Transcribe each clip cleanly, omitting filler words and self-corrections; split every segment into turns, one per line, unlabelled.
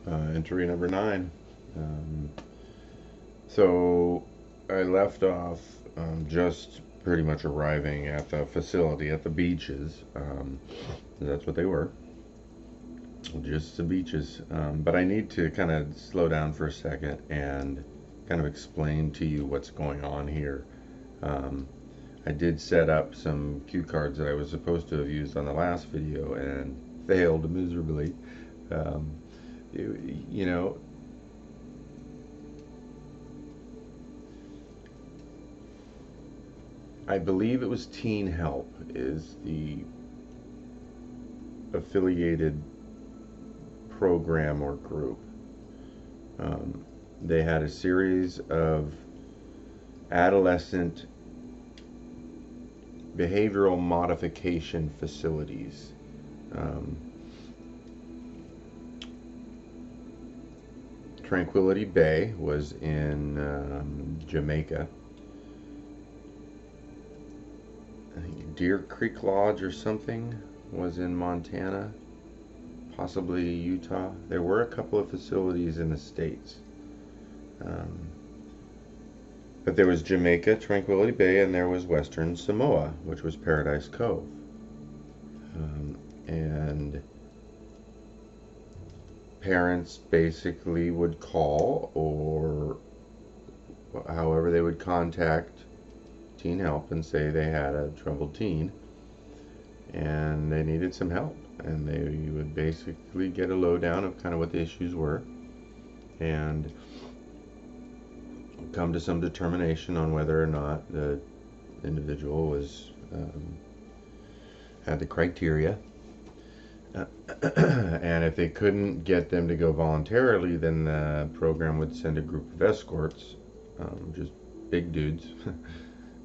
Entry number 9. Um, so I left off just pretty much arriving at the facility at the beaches. That's what they were, just the beaches. But I need to kind of slow down for a second and kind of explain to you what's going on here. Um, I did set up some cue cards that I was supposed to have used on the last video and failed miserably. Um, you know, I believe it was Teen Help is the affiliated program or group. Um, they had a series of adolescent behavioral modification facilities. Um, Tranquility Bay was in Jamaica. I think Deer Creek Lodge or something was in Montana, possibly Utah. There were a couple of facilities in the States. Um, but there was Jamaica, Tranquility Bay, and there was Western Samoa, which was Paradise Cove. And parents basically would call, or however they would contact Teen Help and say they had a troubled teen and they needed some help, and they would basically get a lowdown of kind of what the issues were and come to some determination on whether or not the individual was had the criteria. And if they couldn't get them to go voluntarily, then the program would send a group of escorts, just big dudes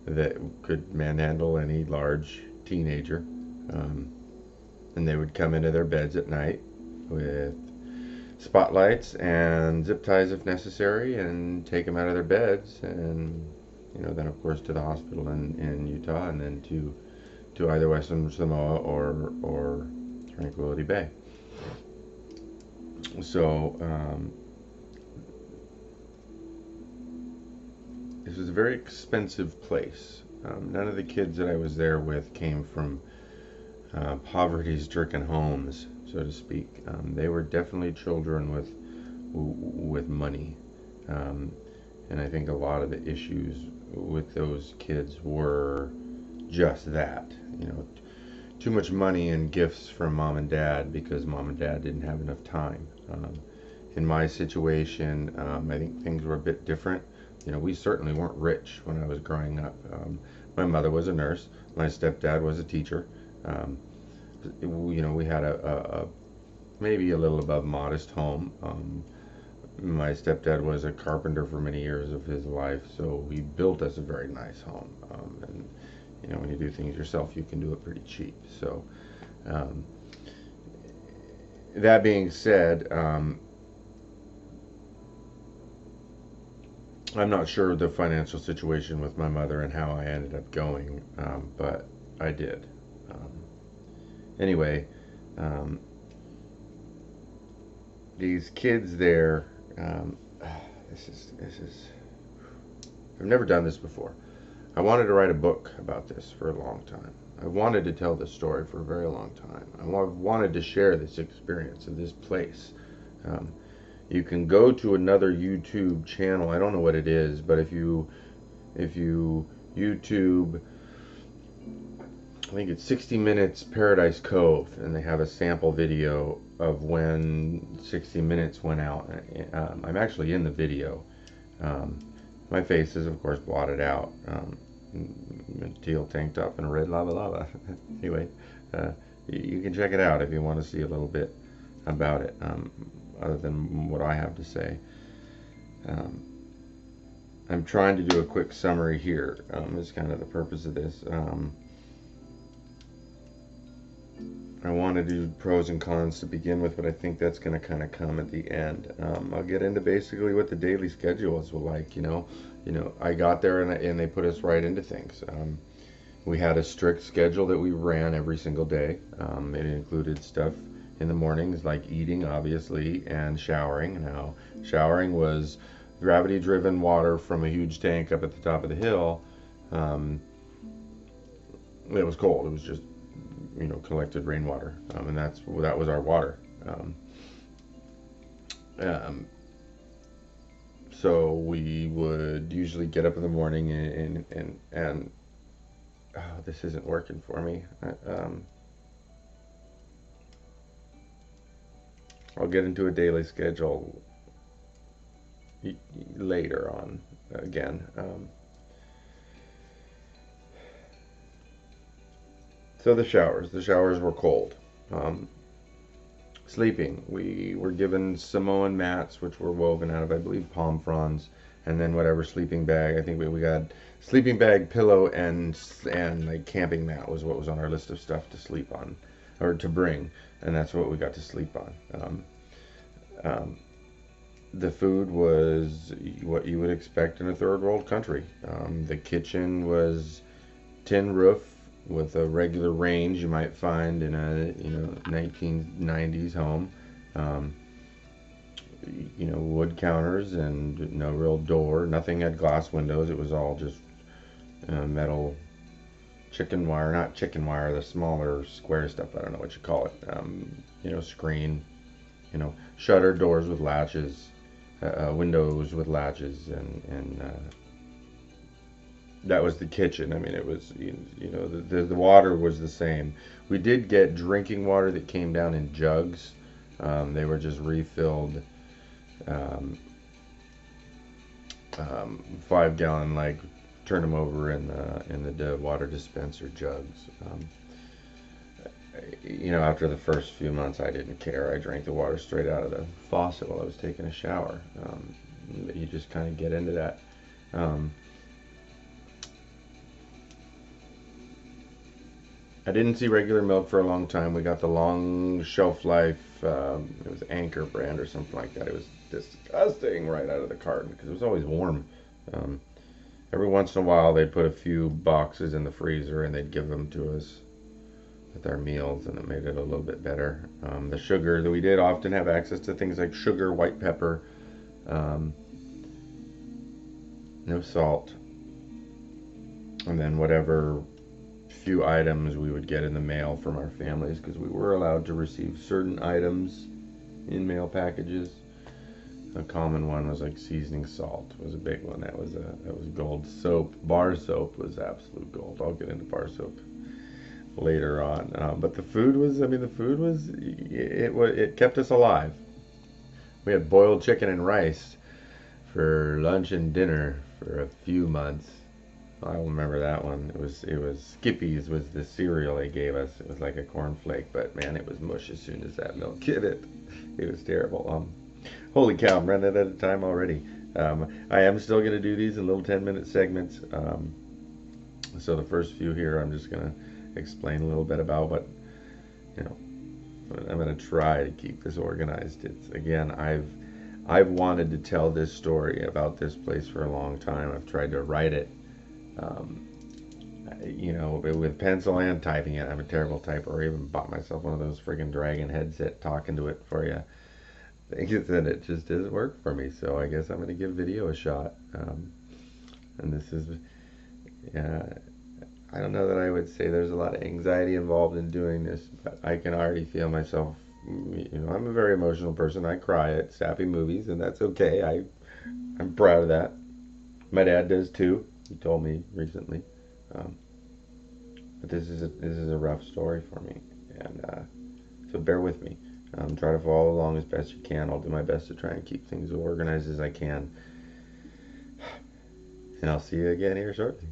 that could manhandle any large teenager. And they would come into their beds at night with spotlights and zip ties if necessary and take them out of their beds, and then of course to the hospital in Utah, and then to either Western Samoa or Tranquility Bay. So this was a very expensive place. None of the kids that I was there with came from poverty-stricken homes, so to speak. They were definitely children with money, and I think a lot of the issues with those kids were just that. Too much money and gifts from mom and dad because mom and dad didn't have enough time. In my situation, I think things were a bit different. We certainly weren't rich when I was growing up. My mother was a nurse. My stepdad was a teacher. Um, we had a maybe a little above modest home. My stepdad was a carpenter for many years of his life, so he built us a very nice home. And when you do things yourself, you can do it pretty cheap. So, that being said, I'm not sure of the financial situation with my mother and how I ended up going, but I did. Um, anyway, um, these kids there, um, this is, I've never done this before. I wanted to write a book about this for a long time. I wanted to tell this story for a very long time. I wanted to share this experience of this place. Um, you can go to another YouTube channel. I don't know what it is, but if you YouTube, I think it's 60 Minutes Paradise Cove, and they have a sample video of when 60 Minutes went out. I'm actually in the video. My face is, of course, blotted out. Teal tank top and a red lava lava. Anyway, you can check it out if you want to see a little bit about it, other than what I have to say. I'm trying to do a quick summary here. Is kind of the purpose of this. I want to do pros and cons to begin with, but I think that's going to kind of come at the end. I'll get into basically what the daily schedules were like. I got there and they put us right into things. We had a strict schedule that we ran every single day. It included stuff in the mornings, like eating, obviously, and showering. Now, showering was gravity-driven water from a huge tank up at the top of the hill. Um, it was cold. It was just, collected rainwater, and that was our water. Um, so we would usually get up in the morning and oh, this isn't working for me. I'll get into a daily schedule later on again. So the showers were cold. Um, Sleeping, we were given Samoan mats, which were woven out of, I believe, palm fronds, and then whatever sleeping bag. I think we got sleeping bag, pillow, and like camping mat was what was on our list of stuff to sleep on, or to bring, and that's what we got to sleep on. Um, the food was what you would expect in a third world country. The kitchen was tin roof with a regular range you might find in a 1990s home. Um, Wood counters and no real door. Nothing had glass windows. It was all just metal chicken wire, not chicken wire, the smaller square stuff. I don't know what you call it. Screen. Shutter doors with latches, windows with latches, and that was the kitchen. I mean, it was, the water was the same. We did get drinking water that came down in jugs. They were just refilled, um, 5-gallon, like, turn them over in the water dispenser jugs. After the first few months, I didn't care. I drank the water straight out of the faucet while I was taking a shower. You just kind of get into that. I didn't see regular milk for a long time. We got the long shelf life. It was Anchor brand or something like that. It was disgusting right out of the carton because it was always warm. Um, every once in a while, they'd put a few boxes in the freezer and they'd give them to us with our meals, and it made it a little bit better. The sugar, that we did often have access to things like sugar, white pepper, no salt, and then whatever few items we would get in the mail from our families, because we were allowed to receive certain items in mail packages. A common one was like seasoning salt was a big one. That was gold. Soap, bar soap was absolute gold. I'll get into bar soap later on. But the food was, it kept us alive. We had boiled chicken and rice for lunch and dinner for a few months. I remember that one. It was Skippy's was the cereal they gave us. It was like a cornflake, but man, it was mush as soon as that milk hit it. It was terrible. Holy cow, I'm running out of time already. I am still going to do these in little 10-minute segments. So the first few here, I'm just going to explain a little bit about what, I'm going to try to keep this organized. It's, again, I've wanted to tell this story about this place for a long time. I've tried to write it, with pencil and typing it. I'm a terrible typer. I even bought myself one of those friggin' Dragon headset talking to it for you. And it just doesn't work for me. So I guess I'm going to give video a shot. And this is, I don't know that I would say there's a lot of anxiety involved in doing this, but I can already feel myself. I'm a very emotional person. I cry at sappy movies, and that's okay. I'm proud of that. My dad does too. He told me recently. But this is a rough story for me, and so bear with me. Try to follow along as best you can. I'll do my best to try and keep things organized as I can. And I'll see you again here shortly.